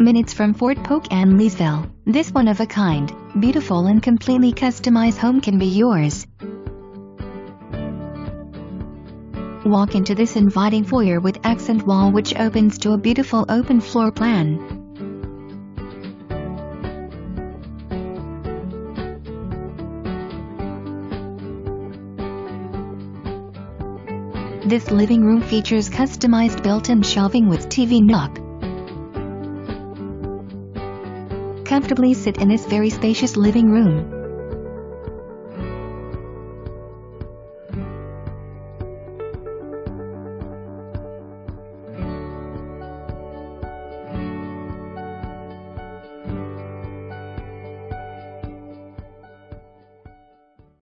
minutes from Fort Polk and Leesville. This one-of-a-kind, beautiful and completely customized home can be yours. Walk into this inviting foyer with accent wall which opens to a beautiful open floor plan. This living room features customized built-in shelving with TV Nook. Comfortably sit in this very spacious living room.